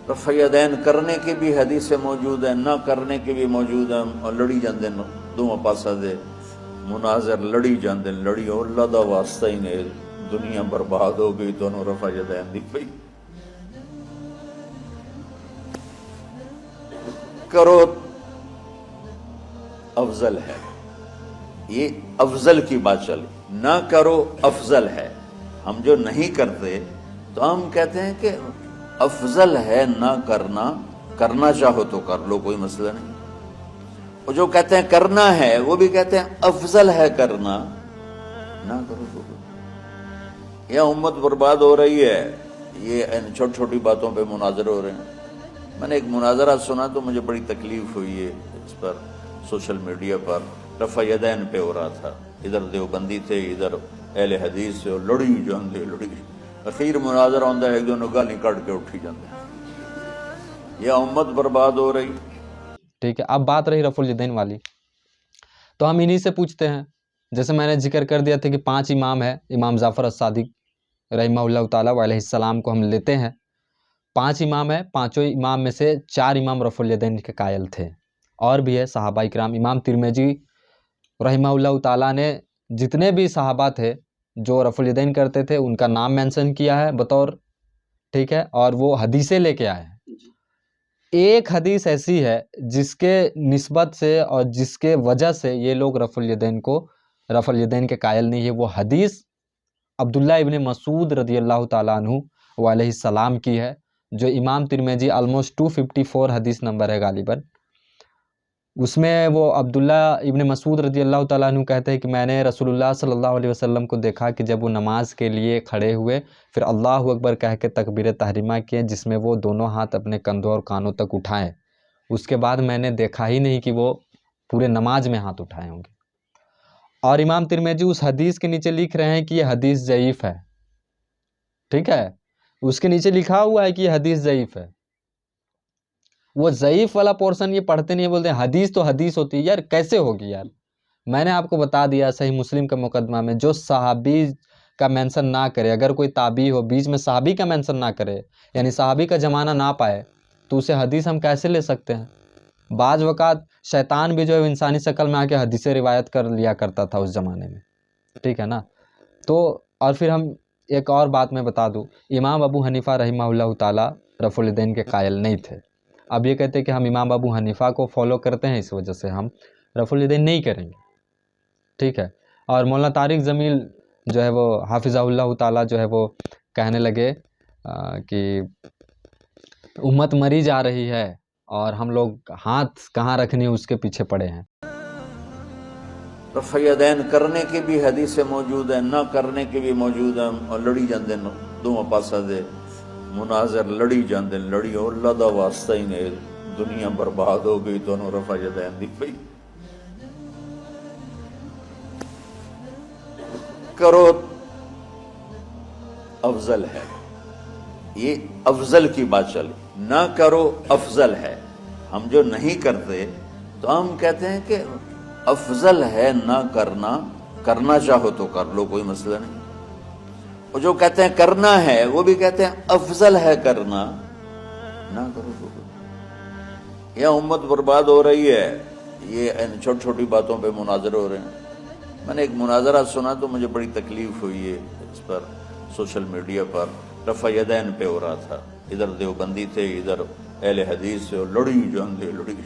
रफ़यदैन करने की भी हदीस मौजूद है, ना करने की भी मौजूद है, और लड़ी जाते दोवें पासा दे मुनाजर लड़ी जाते लड़ी और अल्लाह दा वास्ता ही ने दुनिया बर्बाद हो गई तो रफ़यदैन दी पई करो अफजल है, ये अफजल की बात चली, ना करो अफजल है। हम जो नहीं करते तो हम कहते हैं कि अफजल है ना करना, करना चाहो तो कर लो, कोई मसला नहीं। और जो कहते हैं करना है वो भी कहते हैं अफजल है करना, ना करो तो। यह उम्मत बर्बाद हो रही है, ये छोटी छोटी बातों पे मुनाजरे हो रहे हैं। मैंने एक मुनाजरा सुना तो मुझे बड़ी तकलीफ हुई है, इस पर सोशल मीडिया पर रफ़यदैन पे हो रहा था। इधर देवबंदी थे, इधर अहले हदीस से, और लड़ी जाते लड़ी। अखीर मुनाजरा होंदा है, एक दोनों गाली कट के उठी जाते। यह उम्मत बर्बाद हो रही। ठीक है, अब बात रही रफ़ुल वाली, तो हम इन्हीं से पूछते हैं। जैसे मैंने जिक्र कर दिया था कि 5 इमाम है, इमाम जाफ़र अस-सादिक रहिमहुल्लाह ताला व अलैहिस्सलाम को हम लेते हैं। 5 इमाम है, पाँचों इमाम में से 4 इमाम रफ़ुल के कायल थे, और भी है सहाबा इकराम। इमाम तिरमिज़ी रहिमहुल्लाह ताला ने जितने भी सहाबा थे जो रफ़ुल करते थे उनका नाम मेंशन किया है बतौर, ठीक है, और वो हदीसें लेके आए हैं। एक हदीस ऐसी है जिसके निस्बत से और जिसके वजह से ये लोग रफ़ुल के कायल नहीं है। वो हदीस अब्दुल्ला इब्न मसूद रदियल्लाहु ताला अन्हु व अलैहिस्सलाम की है, जो इमाम तिरमिज़ी ऑलमोस्ट 254 हदीस नंबर है गालिबन। उसमें वो अब्दुल्ला इब्न मसूद रदियल्लाहु ताला अन्हु कहते हैं कि मैंने रसूलुल्लाह सल्लल्लाहु अलैहि वसल्लम को देखा कि जब वो नमाज के लिए खड़े हुए, फिर अल्लाहु अकबर कह के तकबीर तहरीमा किए, जिसमें वो दोनों हाथ अपने कंधों और कानों तक उठाएं। उसके बाद मैंने देखा ही नहीं कि वो पूरे नमाज में हाथ उठाए होंगे। और इमाम तिरमिज़ी उस हदीस के नीचे लिख रहे हैं कि ये हदीस ज़ईफ़ है, ठीक है, उसके नीचे लिखा हुआ है कि ये हदीस ज़ईफ़ है। वो ज़ईफ़ वाला पोर्शन ये पढ़ते नहीं, बोलते हैं हदीस तो हदीस होती है। यार कैसे होगी यार? मैंने आपको बता दिया सही मुस्लिम का मुकदमा में, जो सहाबी का मेंशन ना करे, अगर कोई ताबी हो बीच में सहाबी का मेंशन ना करे, यानी सहाबी का ज़माना ना पाए, तो उसे हदीस हम कैसे ले सकते हैं? बाज़ वक़ात शैतान भी जो है इंसानी शक्ल में आके हदीसें रिवायत कर लिया करता था उस ज़माने में, ठीक है ना। तो और फिर हम एक और बात मैं बता दूं, इमाम अबू हनीफ़ा रहिमहुल्लाह ताला रफ़ुल के कायल नहीं थे। अब ये कहते हैं कि हम इमाम अबू हनीफ़ा को फॉलो करते हैं, इस वजह से हम रफ़ुल नहीं करेंगे, ठीक है। और मौलाना तारिक जमील जो है वो हाफिज़हुल्लाह ताला जो है वो कहने लगे कि उम्मत मरी जा रही है और हम लोग हाथ कहाँ रखनी उसके पीछे पड़े हैं। रफ़यदैन करने की भी हदीस मौजूद है, ना करने की भी मौजूद है, और लड़ी जाते दोवें पासा दे मुनाजर लड़ी जाते लड़ी और अल्लाह दा वास्ता ही ने दुनिया बर्बाद हो गई तो रफ़यदैन दी पई करो अफजल है, ये अफजल की बात चली, ना करो अफजल है। हम जो नहीं करते तो हम कहते हैं कि अफजल है ना करना, करना चाहो तो कर लो, कोई मसला नहीं। और जो कहते हैं करना है वो भी कहते हैं अफजल है करना, ना करो तो। यह उम्मत बर्बाद हो रही है, ये छोटी छोटी बातों पे मुनाजरे हो रहे हैं। मैंने एक मुनाजरा सुना तो मुझे बड़ी तकलीफ हुई है, इस पर सोशल मीडिया पर रफ़यदैन पे हो रहा था। इधर देवबंदी थे, इधर अहले हदीस से, और लड़ी जाते लड़ी।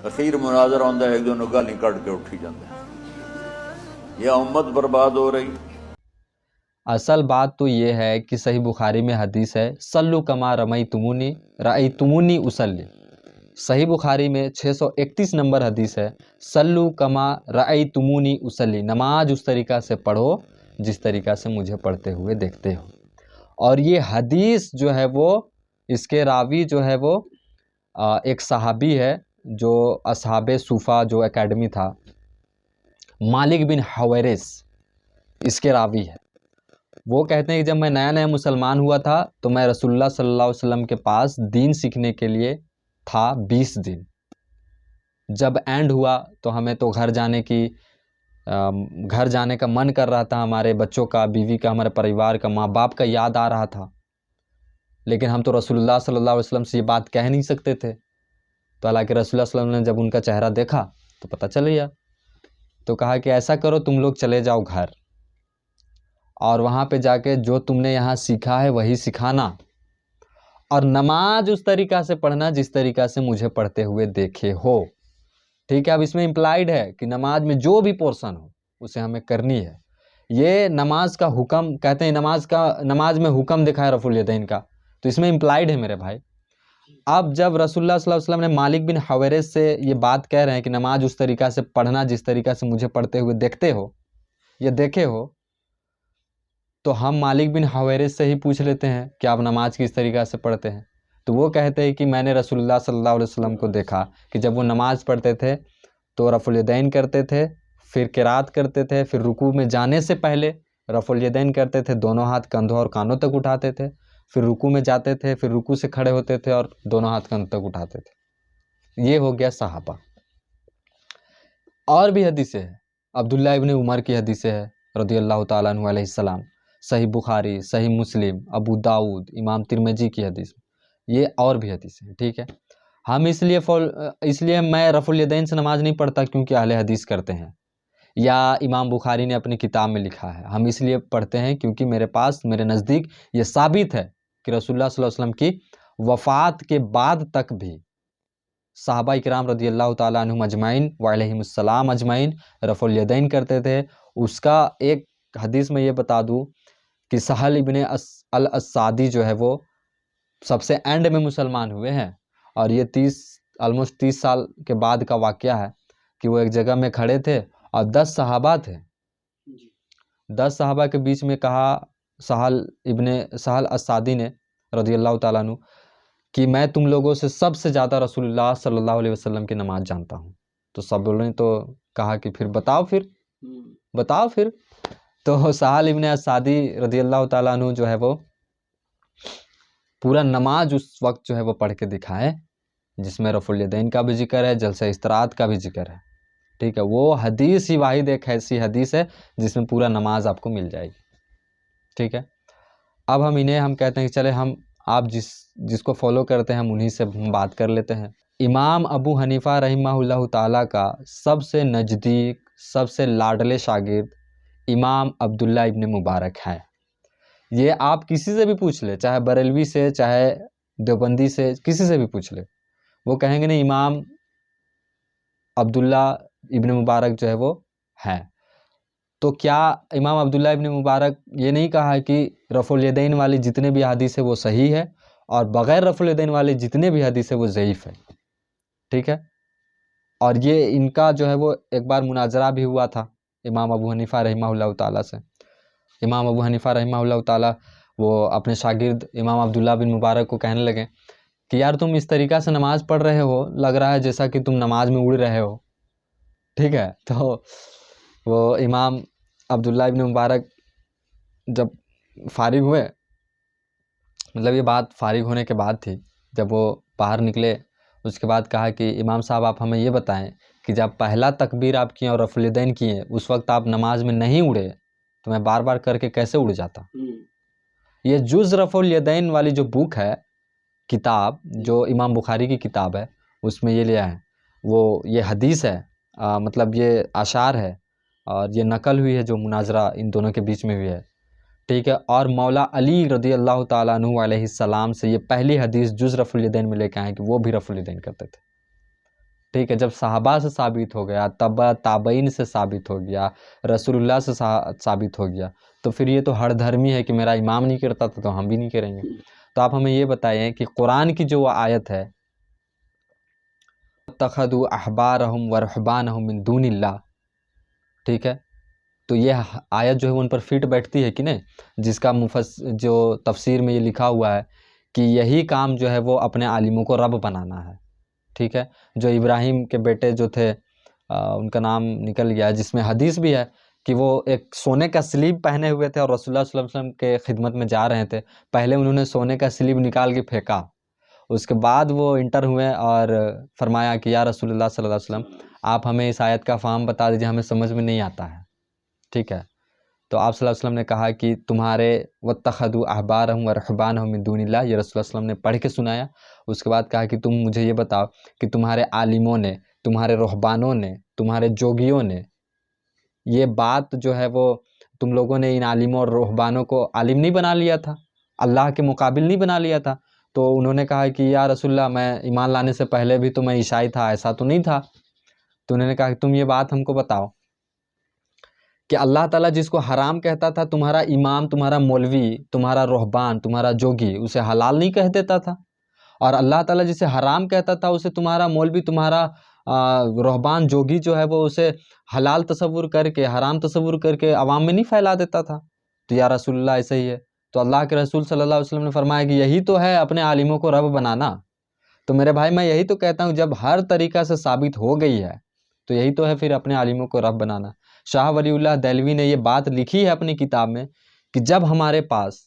अखीर मुनाजरा होंदा है, एक दोनों गाली कट के उठी जाते। यह उम्मत बर्बाद हो रही। असल बात तो ये है कि सही बुखारी में हदीस है, सल्लु कमा रई तुमुनी उसल्ली। सही बुखारी में 631 नंबर हदीस है, सल्लु कमा रई तुमुनी उसल्ली, नमाज उस तरीक़ा से पढ़ो जिस तरीक़ा से मुझे पढ़ते हुए देखते हो। और ये हदीस जो है वो, इसके रावी जो है वो एक सहाबी है जो असहाबे सूफ़ा जो एकेडमी था, मालिक बिन हवैरिस, इसके रावी है। वो कहते हैं कि जब मैं नया नया मुसलमान हुआ था तो मैं रसूलुल्लाह सल्लल्लाहु अलैहि वसल्लम के पास दीन सीखने के लिए था 20 दिन। जब एंड हुआ तो हमें तो घर जाने का मन कर रहा था, हमारे बच्चों का, बीवी का, हमारे परिवार का, माँ बाप का याद आ रहा था। लेकिन हम तो रसूलुल्लाह सल्लल्लाहु अलैहि वसल्लम से ये बात कह नहीं सकते थे। तो हालांकि रसूलुल्लाह सल्लल्लाहु अलैहि वसल्लम ने जब उनका चेहरा देखा तो पता चल गया। तो कहा कि ऐसा करो, तुम लोग चले जाओ घर और वहाँ पे जाके जो तुमने यहाँ सीखा है वही सिखाना, और नमाज उस तरीक़ा से पढ़ना जिस तरीक़ा से मुझे पढ़ते हुए देखे हो। ठीक है, अब इसमें इम्प्लाइड है कि नमाज में जो भी पोर्शन हो उसे हमें करनी है। ये नमाज का हुक्म कहते हैं, नमाज में हुक्म दिखा है रफुल यदैन का, तो इसमें इम्प्लाइड है मेरे भाई। अब जब रसूलुल्लाह सल्लल्लाहु अलैहि वसल्लम ने मालिक बिन हवेरिस से ये बात कह रहे हैं कि नमाज उस तरीक़ा से पढ़ना जिस तरीक़ा से मुझे पढ़ते हुए देखते हो या देखे हो, तो हम मालिक बिन हवेरिस से ही पूछ लेते हैं कि आप नमाज किस तरीक़ा से पढ़ते हैं। तो वो कहते हैं कि मैंने रसूलुल्लाह सल्लल्लाहु अलैहि वसल्लम को देखा कि जब वो नमाज पढ़ते थे तो रफुल यदैन करते थे, फिर किरात करते थे, फिर रुकू में जाने से पहले रफुल यदैन करते थे, दोनों हाथ कंधों और कानों तक उठाते थे, फिर रुकू में जाते थे, फिर रुकू से खड़े होते थे और दोनों हाथ कंधों तक उठाते थे। ये हो गया सहाबा। और भी हदीसें हैं, अब्दुल्ला इब्न उमर की हदीसें हैं रदियल्लाहु ताला अन्हु अलैहिस्सलाम, सही बुखारी, सही मुस्लिम, अबू दाऊद, इमाम तिरमिजी की हदीस, ये और भी हदीसें हैं। ठीक है, हम इसलिए मैं रफुल यदैन से नमाज नहीं पढ़ता क्योंकि अहले हदीस करते हैं या इमाम बुखारी ने अपनी किताब में लिखा है। हम इसलिए पढ़ते हैं क्योंकि मेरे पास, मेरे नज़दीक ये साबित है कि रसूलुल्लाह सल्लल्लाहु अलैहि वसल्लम की वफ़ात के बाद तक भी सहाबा इकराम रदियल्लाहु ताला अन्हुम अजमाइन व अलैहिमुस्सलाम अजमाइन रफुल यदैन करते थे। उसका एक हदीस में ये बता दूँ कि सहल इब्न अल अस्सादी जो है वो सबसे एंड में मुसलमान हुए हैं, और ये ऑलमोस्ट 30 साल के बाद का वाक़या है कि वो एक जगह में खड़े थे और 10 सहाबा थे। 10 सहाबा के बीच में कहा सहल अस्सादी ने रदियल्लाहु ताला अन्हु कि मैं तुम लोगों से सबसे ज़्यादा रसूलुल्लाह सल्लल्लाहु अलैहि वसल्लम की नमाज जानता हूँ। तो सब लोगों ने तो कहा कि फिर बताओ फिर। तो सहल इब्न अस्सादी रदियल्लाहु ताला अन्हु जो है वो पूरा नमाज उस वक्त जो है वो पढ़ के दिखाए, जिसमें रफुल यदैन का भी जिक्र है, जलसा इस्तरात का भी जिक्र है। ठीक है, वो हदीस ही वाहिद एक ऐसी हदीस है जिसमें पूरा नमाज आपको मिल जाएगी। ठीक है, अब हम कहते हैं कि चले आप जिसको फॉलो करते हैं हम उन्हीं से हम बात कर लेते हैं। इमाम अबू हनीफा रहिमहुल्लाह ताला का सबसे नज़दीक, सबसे लाडले शागिर्द इमाम अब्दुल्ला इब्न मुबारक हैं। ये आप किसी से भी पूछ ले, चाहे बरेलवी से, चाहे देवबंदी से, किसी से भी पूछ ले, वो कहेंगे नहीं इमाम अब्दुल्ला इब्न मुबारक जो है वो है। तो क्या इमाम अब्दुल्ला इब्न मुबारक ये नहीं कहा है कि रफुल यदैन वाली जितने भी हदीस है वो सही है और बग़ैर रफुल यदैन वाले जितने भी हदीस है वो ज़ईफ़ है। ठीक है, और ये इनका जो है वो एक बार मुनाजरा भी हुआ था इमाम अबू हनीफा रहिमहुल्लाह ताला से। इमाम अबू हनीफा रहिमहुल्लाह ताला वो अपने शागिर्द इमाम अब्दुल्ला बिन मुबारक को कहने लगे कि यार तुम इस तरीक़ा से नमाज़ पढ़ रहे हो, लग रहा है जैसा कि तुम नमाज में उड़ रहे हो। ठीक है, तो वो इमाम अब्दुल्ला इब्न मुबारक जब फारिग हुए, मतलब ये बात फारिग होने के बाद थी, जब वो बाहर निकले उसके बाद कहा कि इमाम साहब आप हमें ये बताएं कि जब पहला तकबीर आप किए और रफुल यदैन किए उस वक्त आप नमाज में नहीं उड़े, तो मैं बार बार करके कैसे उड़ जाता। ये जुज़ रफुल यदैन वाली जो बुक है, किताब जो इमाम बुखारी की किताब है, उसमें ये लिया है, वो ये हदीस है, मतलब ये आशार है और ये नकल हुई है जो मुनाजरा इन दोनों के बीच में हुई है। ठीक है, और मौला अली रदियल्लाहु ताला अन्हु अलैहिस्सलाम से ये पहली हदीस जुज़ रफुल यदैन में लेके आए कि वो भी रफुल यदैन करते थे। ठीक है, जब सहाबा से साबित हो गया, तब ताबईन से साबित हो गया, रसूलुल्लाह से साबित हो गया, तो फिर ये तो हर धर्मी है कि मेरा इमाम नहीं करता था तो हम भी नहीं करेंगे। तो आप हमें ये बताइए कि कुरान की जो आयत है तखदु अहबारहुम व रहबानहुम मिन दूनिल्लाह, ठीक है, तो ये आयत जो है उन पर फिट बैठती है कि नहीं, जिसका जो तफसीर में ये लिखा हुआ है कि यही काम जो है वो अपने आलिमों को रब बनाना है। ठीक है, जो इब्राहिम के बेटे जो थे उनका नाम निकल गया, जिसमें हदीस भी है कि वो एक सोने का स्लीब पहने हुए थे और रसूलुल्लाह सल्लल्लाहु अलैहि वसल्लम के खिदमत में जा रहे थे। पहले उन्होंने सोने का स्लीब निकाल के फेंका, उसके बाद वो इंटर हुए और फरमाया कि या रसूलुल्लाह सल्लल्लाहु अलैहि वसल्लम आप हमें इस आयत का फ़ाहम बता दीजिए, हमें समझ में नहीं आता है। ठीक है, तो आप सल्लल्लाहु अलैहि वसल्लम ने कहा कि तुम्हारे वत्तखदु अहबारहुम व रहबानहुम मिन दूनिल्लाह, ये रसूल सल्लल्लाहु अलैहि वसल्लम ने पढ़ के सुनाया। उसके बाद कहा कि तुम मुझे ये बताओ कि तुम्हारे आलिमों ने, तुम्हारे रहबानों ने, तुम्हारे जोगियों ने ये बात जो है वो तुम लोगों ने इन आलिमों और रहबानों को आलिम नहीं बना लिया था, अल्लाह के मुकाबिल नहीं बना लिया था? तो उन्होंने कहा कि या रसूलल्लाह, मैं ईमान लाने से पहले भी तो मैं ईसाई था, ऐसा तो नहीं था। तो उन्होंने कहा कि तुम ये बात हमको बताओ कि अल्लाह ताला जिसको हराम कहता था, तुम्हारा इमाम, तुम्हारा मौलवी, तुम्हारा रहबान, तुम्हारा जोगी उसे हलाल नहीं कह देता था, और अल्लाह ताला जिसे हराम कहता था उसे तुम्हारा मौलवी, तुम्हारा रहबान, जोगी जो है वो उसे हलाल तसव्वुर करके, हराम तसव्वुर करके अवाम में नहीं फैला देता था। तो या रसूलल्लाह ऐसा ही है। तो अल्लाह के रसूल सल्लल्लाहु अलैहि वसल्लम ने फरमाया कि यही तो है अपने आलिमों को रब बनाना। तो मेरे भाई, मैं यही तो कहता हूँ, जब हर तरीका से साबित हो गई है तो यही तो है फिर अपने आलिमों को रब बनाना। शाह वलीउल्लाह देहलवी ने ये बात लिखी है अपनी किताब में कि जब हमारे पास,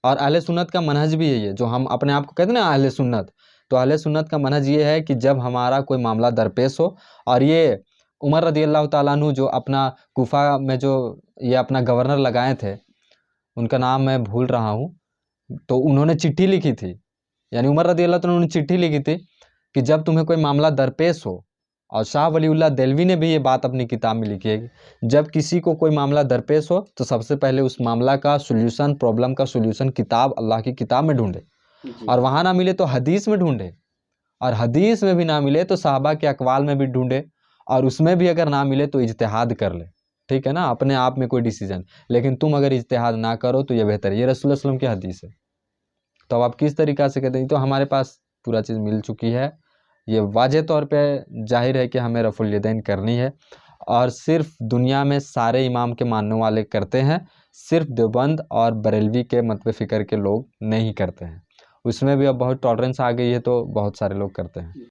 और अहले सुन्नत का मनहज भी है ये, जो हम अपने आप को कहते हैं ना अहले सुन्नत, तो अहले सुन्नत का मनहज ये है कि जब हमारा कोई मामला दरपेश हो, और ये उमर रदी अल्लाह ताला अन्हु जो अपना कूफा में जो ये अपना गवर्नर लगाए थे, उनका नाम मैं भूल रहा हूँ, तो उन्होंने चिट्ठी लिखी थी, यानी उमर रदी अल्लाह ताला अन्हु ने चिट्ठी लिखी थी कि जब तुम्हें कोई मामला दरपेश हो, और शाह वलीउल्लाह देहलवी ने भी ये बात अपनी किताब में लिखी है कि जब किसी को कोई मामला दरपेश हो तो सबसे पहले उस मामला का सोल्यूशन, प्रॉब्लम का सोल्यूशन किताब, अल्लाह की किताब में ढूंढे, और वहाँ ना मिले तो हदीस में ढूंढे, और हदीस में भी ना मिले तो सहाबा के अकवाल में भी ढूंढे, और उसमें भी अगर ना मिले तो इज्तिहाद कर ले। ठीक है ना, अपने आप में कोई डिसीजन, लेकिन तुम अगर इज्तिहाद ना करो तो ये बेहतर है। ये रसूल सल्लल्लाहु अलैहि वसल्लम की हदीस है। तो अब आप किस तरीक़ा से कहते हैं, तो हमारे पास पूरा चीज़ मिल चुकी है। ये वाज़ेह तौर पे जाहिर है कि हमें रफ़ुल यदैन करनी है, और सिर्फ दुनिया में सारे इमाम के मानने वाले करते हैं, सिर्फ देवबंद और बरेलवी के मतब फ़िक्र के लोग नहीं करते हैं। उसमें भी अब बहुत टॉलरेंस आ गई है, तो बहुत सारे लोग करते हैं।